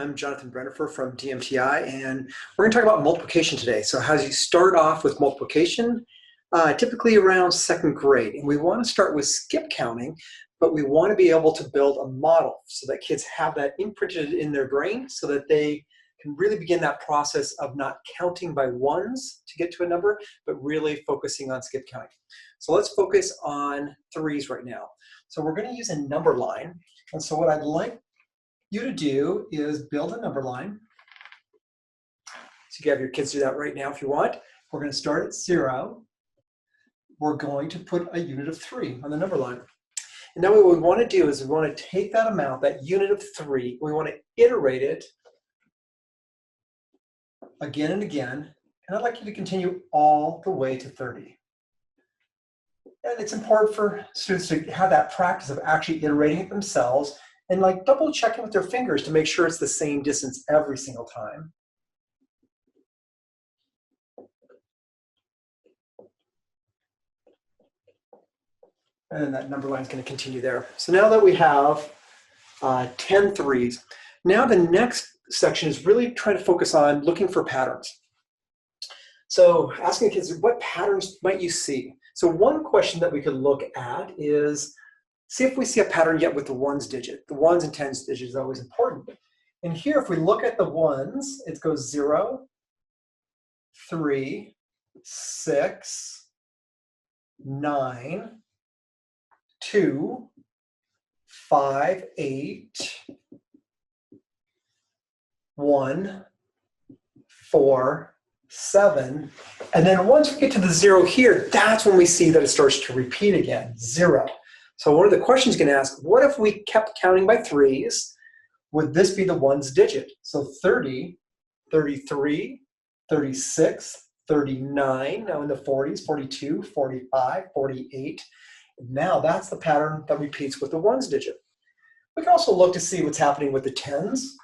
I'm Jonathan Brendefur from DMTI, and we're going to talk about multiplication today. So how do you start off with multiplication? Typically around second grade. And we want to start with skip counting, but we want to be able to build a model so that kids have that imprinted in their brain so that they can really begin that process of not counting by ones to get to a number, but really focusing on skip counting. So let's focus on threes right now. So we're going to use a number line. And so what I'd like you to do is build a number line. So you can have your kids do that right now if you want. We're going to start at 0. We're going to put a unit of 3 on the number line. And now what we want to do is we want to take that amount, that unit of 3, we want to iterate it again and again. And I'd like you to continue all the way to 30. And it's important for students to have that practice of actually iterating it themselves and like double checking with their fingers to make sure it's the same distance every single time. And then that number line is going to continue there. So now that we have 10 threes, now the next section is really trying to focus on looking for patterns. So asking the kids, what patterns might you see? So one question that we could look at is, see if we see a pattern yet with the ones digit. The ones and tens digit is always important. And here, if we look at the ones, it goes 0, 3, 6, 9, 2, 5, 8, 1, 4, 7. And then once we get to the 0 here, that's when we see that it starts to repeat again, 0. So one of the questions you can ask, what if we kept counting by threes? Would this be the ones digit? So 30, 33, 36, 39, now in the 40s, 42, 45, 48. Now that's the pattern that repeats with the ones digit. We can also look to see what's happening with the tens.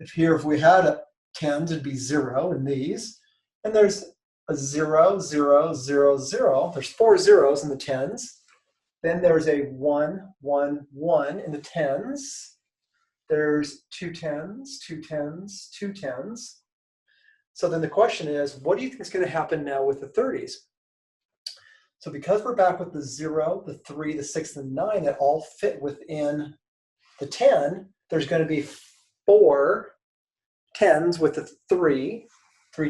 If we had tens, it'd be 0 in these. And there's a 0, 0, 0, 0. There's 4 zeros in the tens. Then there's a 1, 1, 1 in the tens. There's 2 tens, 2 tens, 2 tens. So then the question is, what do you think is going to happen now with the 30s? So because we're back with the 0, the 3, the 6, and the 9 that all fit within the 10, there's going to be 4 tens with the 3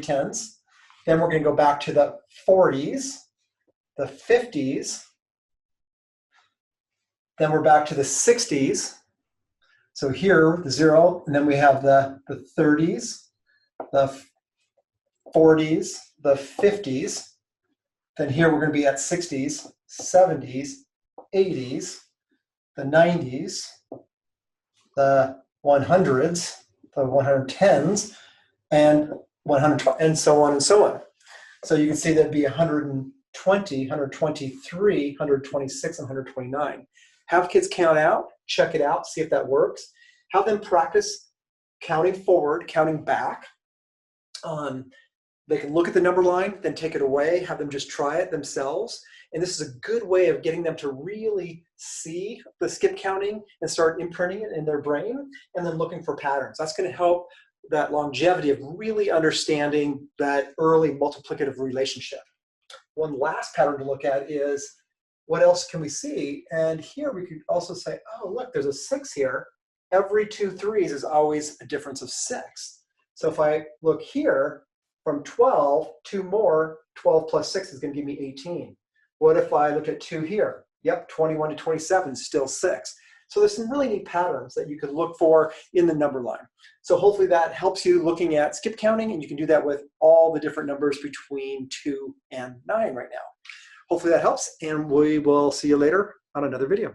tens. Then we're going to go back to the 40s, the 50s. Then we're back to the 60s. So here, the 0, and then we have the 30s, the 40s, the 50s. Then here we're going to be at 60s, 70s, 80s, the 90s, the 100s, the 110s, and 120, and so on and so on. So you can see that'd be 120, 123, 126, and 129. Have kids count out, check it out, see if that works. Have them practice counting forward, counting back. They can look at the number line, then take it away, have them just try it themselves. And this is a good way of getting them to really see the skip counting and start imprinting it in their brain and then looking for patterns. That's going to help that longevity of really understanding that early multiplicative relationship. One last pattern to look at is, what else can we see? And here we could also say, oh, look, there's a 6 here. Every 2 threes is always a difference of 6. So if I look here, from 12, 2 more, 12 plus 6 is going to give me 18. What if I look at 2 here? Yep, 21 to 27 is still 6. So there's some really neat patterns that you could look for in the number line. So hopefully that helps you looking at skip counting, and you can do that with all the different numbers between 2 and 9 right now. Hopefully that helps, and we will see you later on another video.